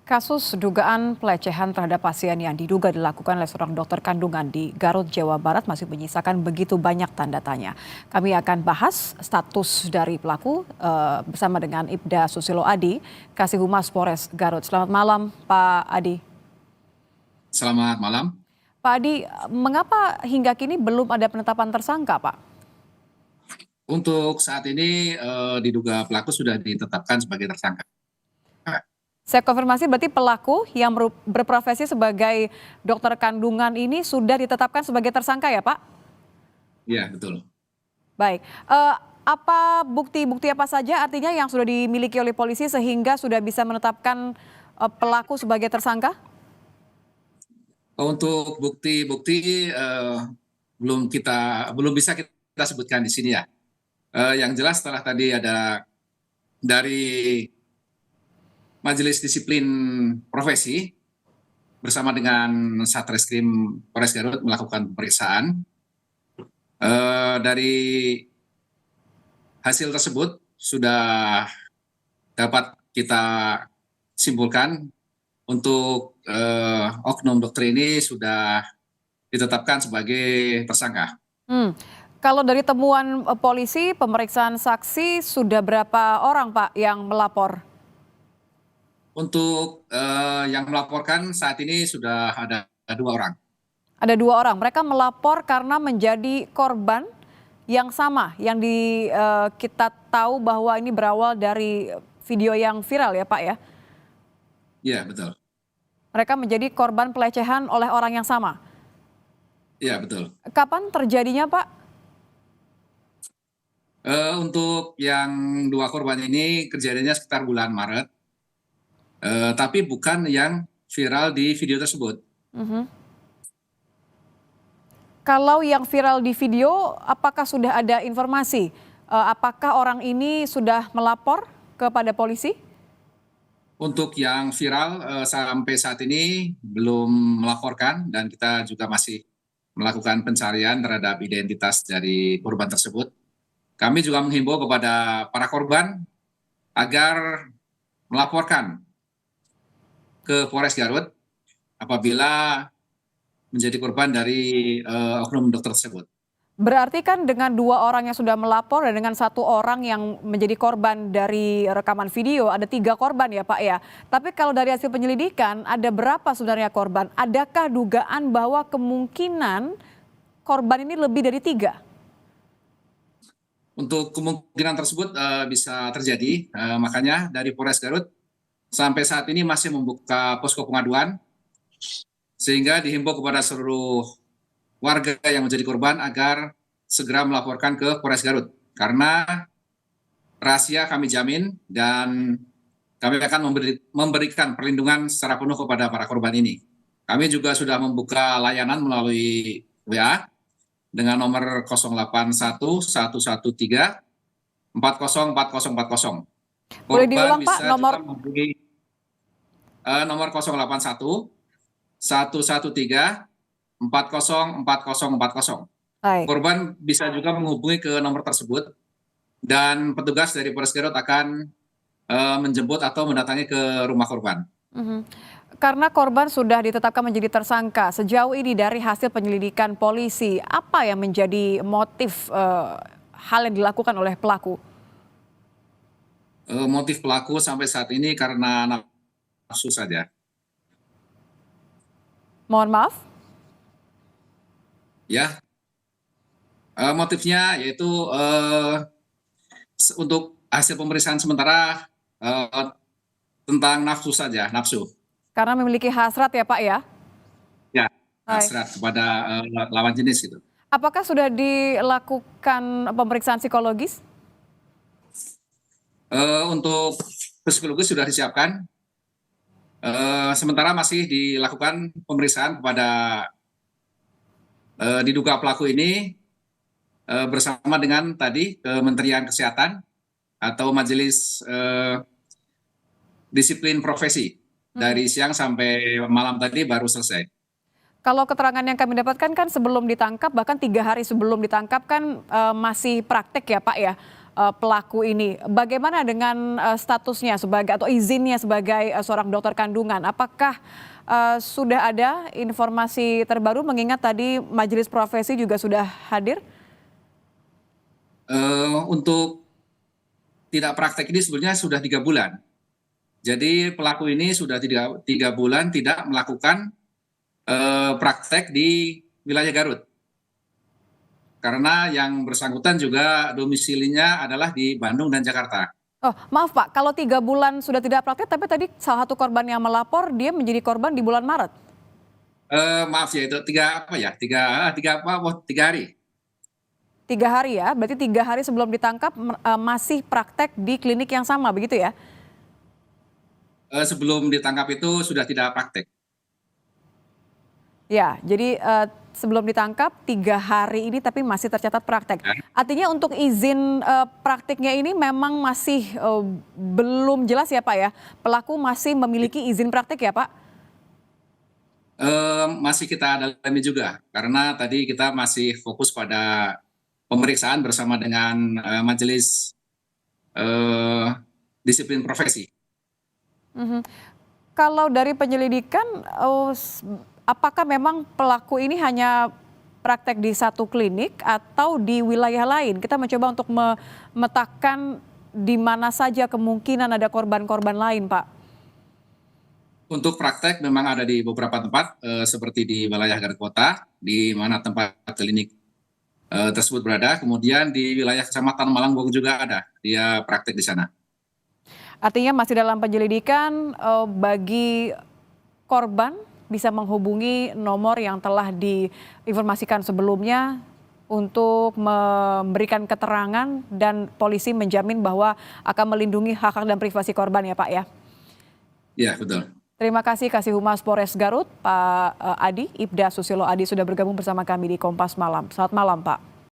Kasus dugaan pelecehan terhadap pasien yang diduga dilakukan oleh seorang dokter kandungan di Garut, Jawa Barat masih menyisakan begitu banyak tanda tanya. Kami akan bahas status dari pelaku bersama dengan Ibda Susilo Adi, Kasih Humas Polres Garut. Selamat malam, Pak Adi. Selamat malam. Pak Adi, mengapa hingga kini belum ada penetapan tersangka, Pak? Untuk saat ini diduga pelaku sudah ditetapkan sebagai tersangka. Saya konfirmasi berarti pelaku yang berprofesi sebagai dokter kandungan ini sudah ditetapkan sebagai tersangka ya, Pak? Iya, betul. Baik, apa bukti-bukti apa saja artinya yang sudah dimiliki oleh polisi sehingga sudah bisa menetapkan pelaku sebagai tersangka? Untuk bukti-bukti belum bisa kita sebutkan di sini ya. Yang jelas setelah tadi ada dari Majelis Disiplin Profesi bersama dengan Satreskrim Polres Garut melakukan pemeriksaan. Dari hasil tersebut sudah dapat kita simpulkan untuk oknum dokter ini sudah ditetapkan sebagai tersangka. Kalau dari temuan polisi, pemeriksaan saksi sudah berapa orang Pak yang melapor? Untuk yang melaporkan saat ini sudah ada 2 orang. Ada 2 orang, mereka melapor karena menjadi korban yang sama, yang kita tahu bahwa ini berawal dari video yang viral ya Pak ya? Iya, betul. Mereka menjadi korban pelecehan oleh orang yang sama. Iya, betul. Kapan terjadinya Pak? Untuk yang 2 korban ini kejadiannya sekitar bulan Maret, tapi bukan yang viral di video tersebut. Kalau yang viral di video, apakah sudah ada informasi? Apakah orang ini sudah melapor kepada polisi? Untuk yang viral sampai saat ini belum melaporkan dan kita juga masih melakukan pencarian terhadap identitas dari korban tersebut. Kami juga menghimbau kepada para korban agar melaporkan ke Polres Garut apabila menjadi korban dari oknum dokter tersebut. Berarti kan dengan 2 orang yang sudah melapor dan dengan 1 orang yang menjadi korban dari rekaman video, ada 3 korban ya Pak ya. Tapi kalau dari hasil penyelidikan, ada berapa sebenarnya korban? Adakah dugaan bahwa kemungkinan korban ini lebih dari 3? Untuk kemungkinan tersebut bisa terjadi, makanya dari Polres Garut sampai saat ini masih membuka posko pengaduan, sehingga dihimbau kepada seluruh warga yang menjadi korban agar segera melaporkan ke Polres Garut. Karena rahasia kami jamin dan kami akan memberikan perlindungan secara penuh kepada para korban ini. Kami juga sudah membuka layanan melalui WA dengan nomor 081 113 404040. Boleh Korban diulang Pak bisa nomor? juga menghubungi nomor 081 113 404040. Baik. Korban bisa juga menghubungi ke nomor tersebut dan petugas dari Polres Garut akan menjemput atau mendatangi ke rumah korban. Karena korban sudah ditetapkan menjadi tersangka, sejauh ini dari hasil penyelidikan polisi, apa yang menjadi motif hal yang dilakukan oleh pelaku? Motif pelaku sampai saat ini karena nafsu saja. Mohon maaf? Ya, motifnya yaitu untuk hasil pemeriksaan sementara tentang nafsu saja, nafsu. Karena memiliki hasrat ya Pak ya? Ya, Baik. hasrat kepada lawan jenis gitu. Apakah sudah dilakukan pemeriksaan psikologis? Untuk psikologis sudah disiapkan. Sementara masih dilakukan pemeriksaan kepada diduga pelaku ini bersama dengan tadi Kementerian Kesehatan atau Majelis Disiplin Profesi. Dari siang sampai malam tadi baru selesai. Kalau keterangan yang kami dapatkan kan sebelum ditangkap, bahkan 3 hari sebelum ditangkap kan masih praktek ya Pak ya. pelaku ini. Bagaimana dengan statusnya sebagai atau izinnya sebagai seorang dokter kandungan? Apakah sudah ada informasi terbaru mengingat tadi majelis profesi juga sudah hadir? Untuk tidak praktek ini sebenarnya sudah 3 bulan. Jadi pelaku ini sudah tiga bulan tidak melakukan praktek di wilayah Garut. Karena yang bersangkutan juga domisilinya adalah di Bandung dan Jakarta. Oh, maaf Pak, kalau 3 bulan sudah tidak praktek, tapi tadi salah satu korban yang melapor dia menjadi korban di bulan Maret. Maaf ya itu tiga hari. 3 hari ya, berarti 3 hari sebelum ditangkap masih praktek di klinik yang sama, begitu ya? Sebelum ditangkap itu sudah tidak praktek. Ya, jadi sebelum ditangkap 3 hari ini tapi masih tercatat praktek. Ya. Artinya untuk izin praktiknya ini memang masih belum jelas ya Pak ya? Pelaku masih memiliki izin praktik ya Pak? Masih kita dalami juga karena tadi kita masih fokus pada pemeriksaan bersama dengan majelis disiplin profesi. Mhm. Kalau dari penyelidikan, apakah memang pelaku ini hanya praktek di satu klinik atau di wilayah lain? Kita mencoba untuk memetakan di mana saja kemungkinan ada korban-korban lain, Pak. Untuk praktek memang ada di beberapa tempat seperti di wilayah Garut Kota, di mana tempat klinik tersebut berada. Kemudian di wilayah Kecamatan Malangbong juga ada, dia praktek di sana. Artinya masih dalam penyelidikan, bagi korban bisa menghubungi nomor yang telah diinformasikan sebelumnya untuk memberikan keterangan dan polisi menjamin bahwa akan melindungi hak-hak dan privasi korban ya Pak ya. Iya, betul. Terima kasih Kasih Humas Polres Garut, Pak Adi, Ibda Susilo Adi sudah bergabung bersama kami di Kompas Malam. Selamat malam Pak.